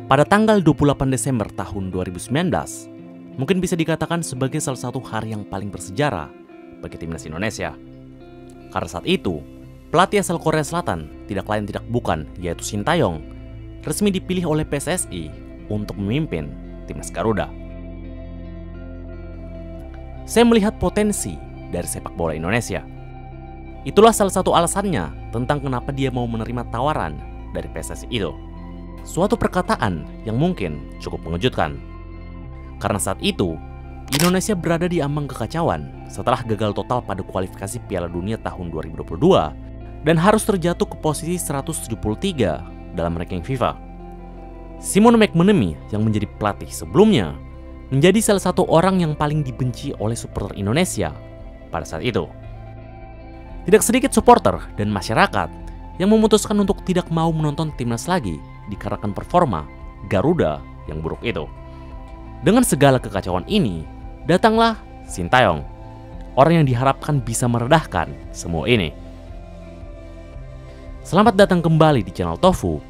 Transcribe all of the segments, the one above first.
Pada tanggal 28 Desember tahun 2019, mungkin bisa dikatakan sebagai salah satu hari yang paling bersejarah bagi timnas Indonesia. Karena saat itu, pelatih asal Korea Selatan tidak lain tidak bukan yaitu Sintayong resmi dipilih oleh PSSI untuk memimpin timnas Garuda. Saya melihat potensi dari sepak bola Indonesia. Itulah salah satu alasannya tentang kenapa dia mau menerima tawaran dari PSSI itu. Suatu perkataan yang mungkin cukup mengejutkan. Karena saat itu, Indonesia berada di ambang kekacauan setelah gagal total pada kualifikasi Piala Dunia tahun 2022 dan harus terjatuh ke posisi 173 dalam ranking FIFA. Simon McManamy yang menjadi pelatih sebelumnya menjadi salah satu orang yang paling dibenci oleh supporter Indonesia pada saat itu. Tidak sedikit supporter dan masyarakat yang memutuskan untuk tidak mau menonton timnas lagi dikarenakan performa Garuda yang buruk itu. Dengan segala kekacauan ini, datanglah Sintayong, orang yang diharapkan bisa meredahkan semua ini. Selamat datang kembali di channel Tofu.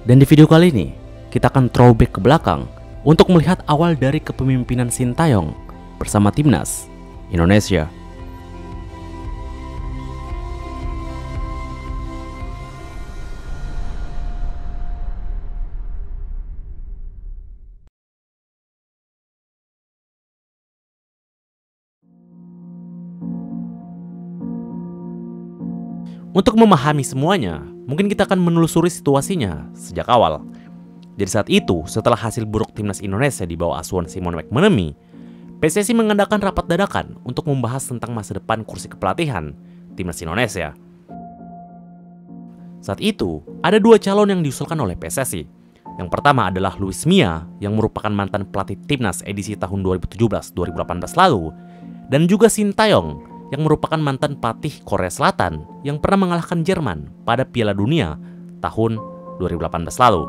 Dan di video kali ini, kita akan throwback ke belakang untuk melihat awal dari kepemimpinan Sintayong bersama timnas Indonesia. Untuk memahami semuanya, mungkin kita akan menelusuri situasinya sejak awal. Jadi saat itu, setelah hasil buruk timnas Indonesia di bawah asuhan Simon McManamy, PSSI mengadakan rapat dadakan untuk membahas tentang masa depan kursi kepelatihan timnas Indonesia. Saat itu, ada dua calon yang diusulkan oleh PSSI. Yang pertama adalah Luis Mia yang merupakan mantan pelatih timnas edisi tahun 2017-2018 lalu, dan juga Sintayong yang merupakan mantan pelatih Korea Selatan yang pernah mengalahkan Jerman pada Piala Dunia tahun 2018 lalu.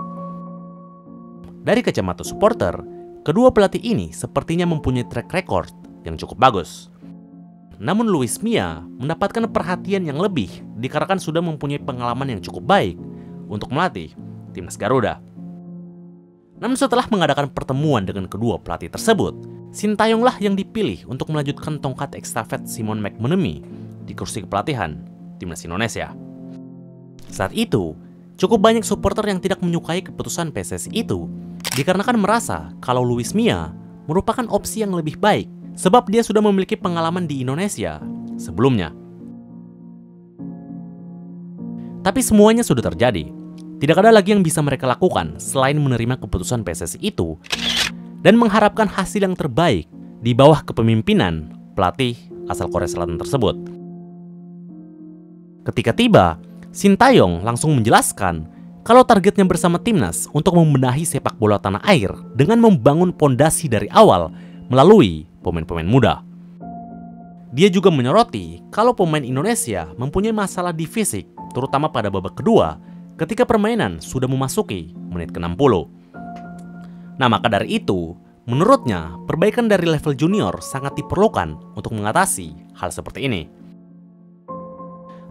Dari kacamata supporter, kedua pelatih ini sepertinya mempunyai track record yang cukup bagus. Namun Luis Mia mendapatkan perhatian yang lebih dikarenakan sudah mempunyai pengalaman yang cukup baik untuk melatih timnas Garuda. Namun setelah mengadakan pertemuan dengan kedua pelatih tersebut, Sintayonglah yang dipilih untuk melanjutkan tongkat estafet Simon McManamy di kursi kepelatihan timnas Indonesia. Saat itu, cukup banyak supporter yang tidak menyukai keputusan PSSI itu dikarenakan merasa kalau Luis Mia merupakan opsi yang lebih baik sebab dia sudah memiliki pengalaman di Indonesia sebelumnya. Tapi semuanya sudah terjadi. Tidak ada lagi yang bisa mereka lakukan selain menerima keputusan PSSI itu dan mengharapkan hasil yang terbaik di bawah kepemimpinan pelatih asal Korea Selatan tersebut. Ketika tiba, Sintayong langsung menjelaskan kalau targetnya bersama timnas untuk membenahi sepak bola tanah air dengan membangun pondasi dari awal melalui pemain-pemain muda. Dia juga menyoroti kalau pemain Indonesia mempunyai masalah di fisik, terutama pada babak kedua ketika permainan sudah memasuki menit ke-60. Nah, maka dari itu, menurutnya perbaikan dari level junior sangat diperlukan untuk mengatasi hal seperti ini.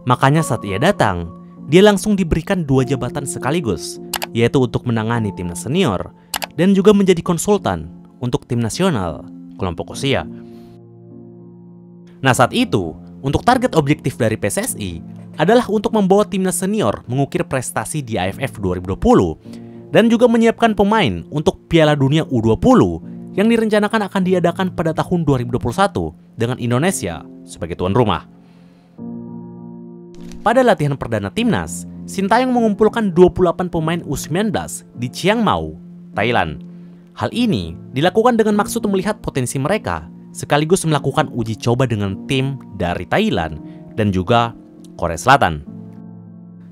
Makanya saat ia datang, dia langsung diberikan dua jabatan sekaligus, yaitu untuk menangani timnas senior dan juga menjadi konsultan untuk tim nasional kelompok usia. Nah, saat itu, untuk target objektif dari PSSI adalah untuk membawa timnas senior mengukir prestasi di AFF 2020 dan juga menyiapkan pemain untuk Piala Dunia U20 yang direncanakan akan diadakan pada tahun 2021 dengan Indonesia sebagai tuan rumah. Pada latihan perdana timnas, Sintayong mengumpulkan 28 pemain U19 di Chiang Mai, Thailand. Hal ini dilakukan dengan maksud melihat potensi mereka, sekaligus melakukan uji coba dengan tim dari Thailand dan juga Korea Selatan.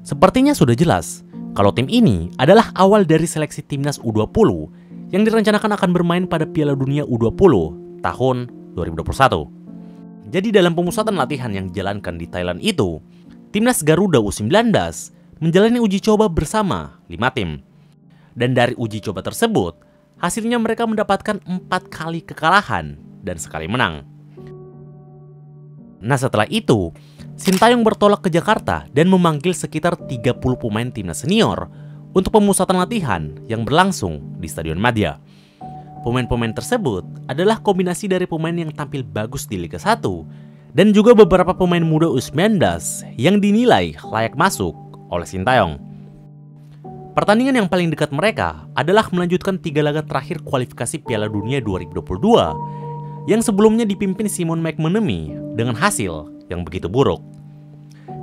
Sepertinya sudah jelas kalau tim ini adalah awal dari seleksi timnas U20 yang direncanakan akan bermain pada Piala Dunia U20 tahun 2021. Jadi dalam pemusatan latihan yang dijalankan di Thailand itu, timnas Garuda U19 menjalani uji coba bersama 5 tim. Dan dari uji coba tersebut, hasilnya mereka mendapatkan 4 kali kekalahan dan sekali menang. Nah, setelah itu, Sintayong bertolak ke Jakarta dan memanggil sekitar 30 pemain timnas senior untuk pemusatan latihan yang berlangsung di Stadion Madia. Pemain-pemain tersebut adalah kombinasi dari pemain yang tampil bagus di Liga 1 dan juga beberapa pemain muda U19 yang dinilai layak masuk oleh Sintayong. Pertandingan yang paling dekat mereka adalah melanjutkan 3 laga terakhir kualifikasi Piala Dunia 2022 yang sebelumnya dipimpin Simon McManamy dengan hasil yang begitu buruk.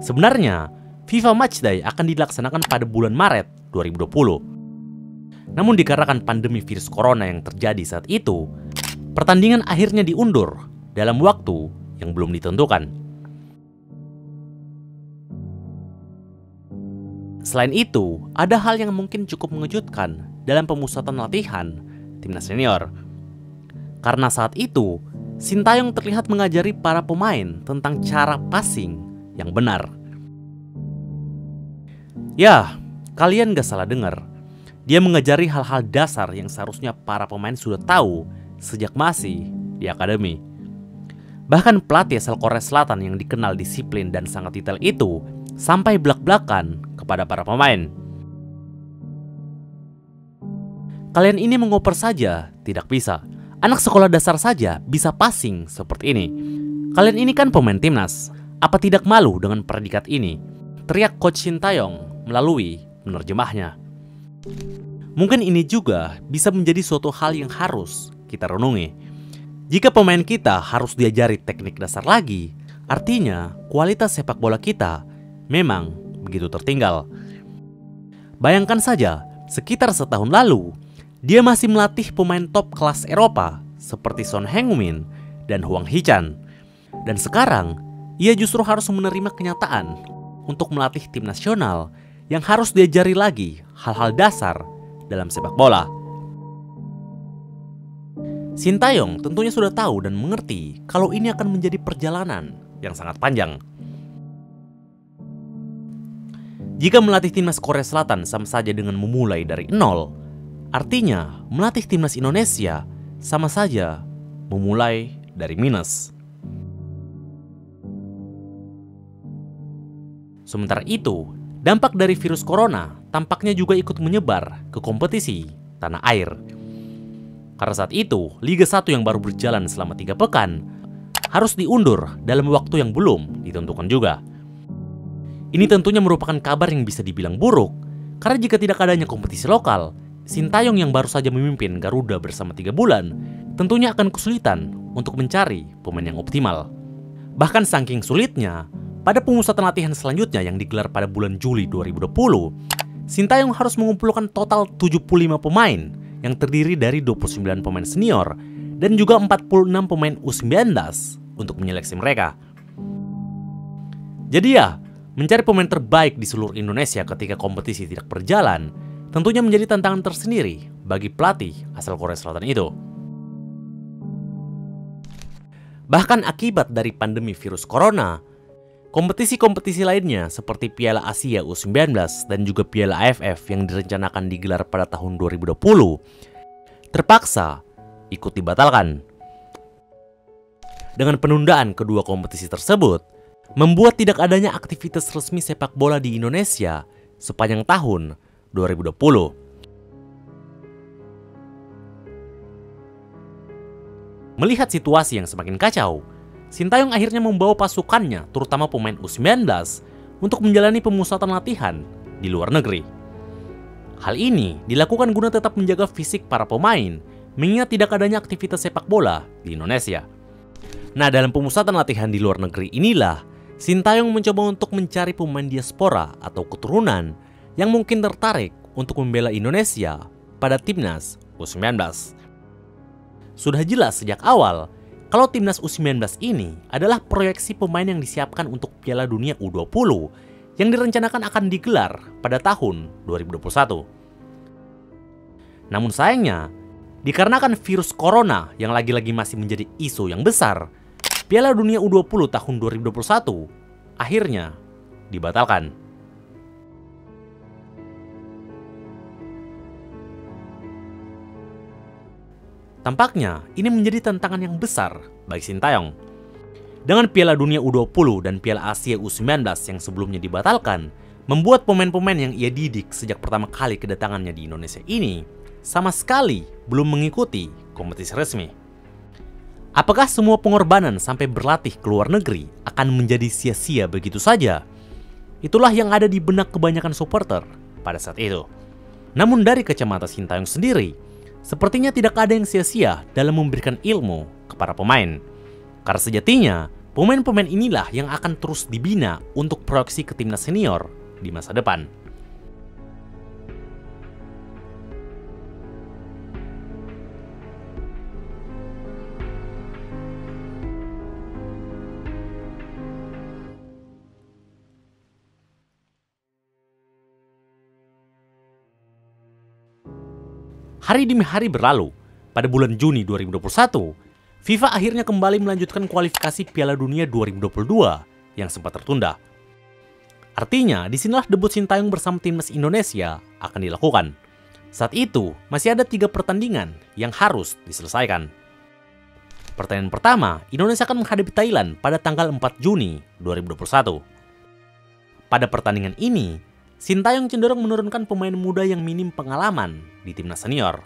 Sebenarnya, FIFA Matchday akan dilaksanakan pada bulan Maret 2020. Namun dikarenakan pandemi virus corona yang terjadi saat itu, pertandingan akhirnya diundur dalam waktu yang belum ditentukan. Selain itu, ada hal yang mungkin cukup mengejutkan dalam pemusatan latihan timnas senior. Karena saat itu, Sintayong terlihat mengajari para pemain tentang cara passing yang benar. Ya, kalian gak salah dengar. Dia mengajari hal-hal dasar yang seharusnya para pemain sudah tahu sejak masih di akademi. Bahkan pelatih asal Korea Selatan yang dikenal disiplin dan sangat detail itu sampai belak-belakan kepada para pemain. Kalian ini mengoper saja, tidak bisa. Anak sekolah dasar saja bisa passing seperti ini. Kalian ini kan pemain timnas. Apa tidak malu dengan predikat ini? Teriak Coach Sintayong melalui penerjemahnya. Mungkin ini juga bisa menjadi suatu hal yang harus kita renungi. Jika pemain kita harus diajari teknik dasar lagi, artinya kualitas sepak bola kita memang begitu tertinggal. Bayangkan saja, sekitar setahun lalu, dia masih melatih pemain top kelas Eropa seperti Son Heung-min dan Hwang Hee-chan. Dan sekarang, ia justru harus menerima kenyataan untuk melatih tim nasional yang harus diajari lagi hal-hal dasar dalam sepak bola. Sintayong tentunya sudah tahu dan mengerti kalau ini akan menjadi perjalanan yang sangat panjang. Jika melatih timnas Korea Selatan sama saja dengan memulai dari nol, artinya melatih timnas Indonesia sama saja memulai dari minus. Sementara itu, dampak dari virus corona tampaknya juga ikut menyebar ke kompetisi tanah air. Karena saat itu, Liga 1 yang baru berjalan selama 3 pekan harus diundur dalam waktu yang belum ditentukan juga. Ini tentunya merupakan kabar yang bisa dibilang buruk, karena jika tidak adanya kompetisi lokal, Sintayong yang baru saja memimpin Garuda bersama 3 bulan, tentunya akan kesulitan untuk mencari pemain yang optimal. Bahkan saking sulitnya, pada pemusatan latihan selanjutnya yang digelar pada bulan Juli 2020, Sintayong harus mengumpulkan total 75 pemain yang terdiri dari 29 pemain senior dan juga 46 pemain U19 untuk menyeleksi mereka. Jadi ya, mencari pemain terbaik di seluruh Indonesia ketika kompetisi tidak berjalan tentunya menjadi tantangan tersendiri bagi pelatih asal Korea Selatan itu. Bahkan akibat dari pandemi virus corona, kompetisi-kompetisi lainnya seperti Piala Asia U19 dan juga Piala AFF yang direncanakan digelar pada tahun 2020 terpaksa ikut dibatalkan. Dengan penundaan kedua kompetisi tersebut, membuat tidak adanya aktivitas resmi sepak bola di Indonesia sepanjang tahun 2020. Melihat situasi yang semakin kacau, Sintayong akhirnya membawa pasukannya, terutama pemain U19, untuk menjalani pemusatan latihan di luar negeri. Hal ini dilakukan guna tetap menjaga fisik para pemain, mengingat tidak adanya aktivitas sepak bola di Indonesia. Nah, dalam pemusatan latihan di luar negeri inilah Sintayong mencoba untuk mencari pemain diaspora atau keturunan yang mungkin tertarik untuk membela Indonesia pada timnas U19. Sudah jelas sejak awal kalau timnas U19 ini adalah proyeksi pemain yang disiapkan untuk Piala Dunia U20 yang direncanakan akan digelar pada tahun 2021. Namun sayangnya, dikarenakan virus corona yang lagi-lagi masih menjadi isu yang besar, Piala Dunia U20 tahun 2021 akhirnya dibatalkan. Tampaknya ini menjadi tantangan yang besar bagi Sintayong. Dengan Piala Dunia U20 dan Piala Asia U19 yang sebelumnya dibatalkan, membuat pemain-pemain yang ia didik sejak pertama kali kedatangannya di Indonesia ini sama sekali belum mengikuti kompetisi resmi. Apakah semua pengorbanan sampai berlatih ke luar negeri akan menjadi sia-sia begitu saja? Itulah yang ada di benak kebanyakan supporter pada saat itu. Namun dari kacamata Sintayong sendiri, sepertinya tidak ada yang sia-sia dalam memberikan ilmu kepada pemain. Karena sejatinya, pemain-pemain inilah yang akan terus dibina untuk proyeksi ke timnas senior di masa depan. Hari demi hari berlalu. Pada bulan Juni 2021, FIFA akhirnya kembali melanjutkan kualifikasi Piala Dunia 2022 yang sempat tertunda. Artinya, disinilah debut Sintayong bersama timnas Indonesia akan dilakukan. Saat itu, masih ada 3 pertandingan yang harus diselesaikan. Pertandingan pertama, Indonesia akan menghadapi Thailand pada tanggal 4 Juni 2021. Pada pertandingan ini, Sintayong cenderung menurunkan pemain muda yang minim pengalaman di timnas senior.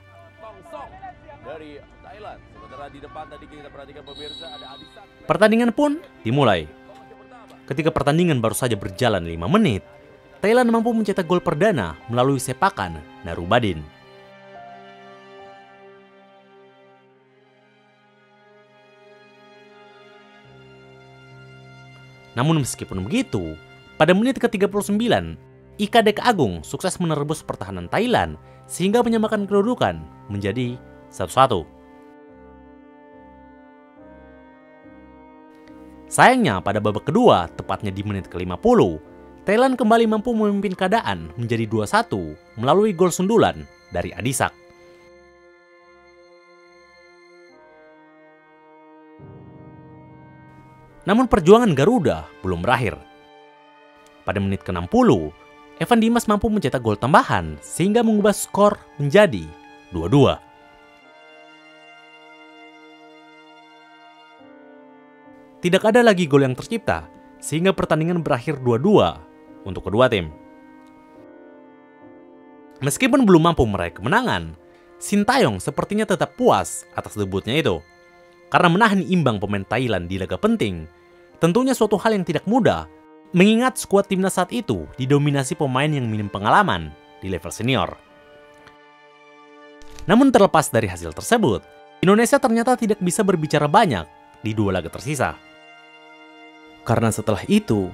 Pertandingan pun dimulai. Ketika pertandingan baru saja berjalan 5 menit, Thailand mampu mencetak gol perdana melalui sepakan Narubadin. Namun meskipun begitu, pada menit ke-39, Ika Dek Agung sukses menerbus pertahanan Thailand sehingga menyamakan kedudukan menjadi 1-1. Sayangnya pada babak kedua, tepatnya di menit ke-50, Thailand kembali mampu memimpin keadaan menjadi 2-1 melalui gol sundulan dari Adisak. Namun perjuangan Garuda belum berakhir. Pada menit ke-60, Evan Dimas mampu mencetak gol tambahan sehingga mengubah skor menjadi 2-2. Tidak ada lagi gol yang tercipta sehingga pertandingan berakhir 2-2 untuk kedua tim. Meskipun belum mampu meraih kemenangan, Sintayong sepertinya tetap puas atas debutnya itu. Karena menahan imbang pemain Thailand di laga penting, tentunya suatu hal yang tidak mudah, mengingat skuad timnas saat itu didominasi pemain yang minim pengalaman di level senior. Namun terlepas dari hasil tersebut, Indonesia ternyata tidak bisa berbicara banyak di 2 laga tersisa. Karena setelah itu,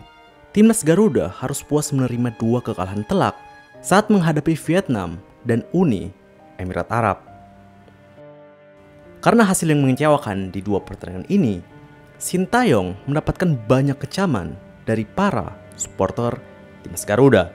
timnas Garuda harus puas menerima 2 kekalahan telak saat menghadapi Vietnam dan Uni Emirat Arab. Karena hasil yang mengecewakan di 2 pertandingan ini, Sintayong mendapatkan banyak kecaman dari para supporter timnas Garuda.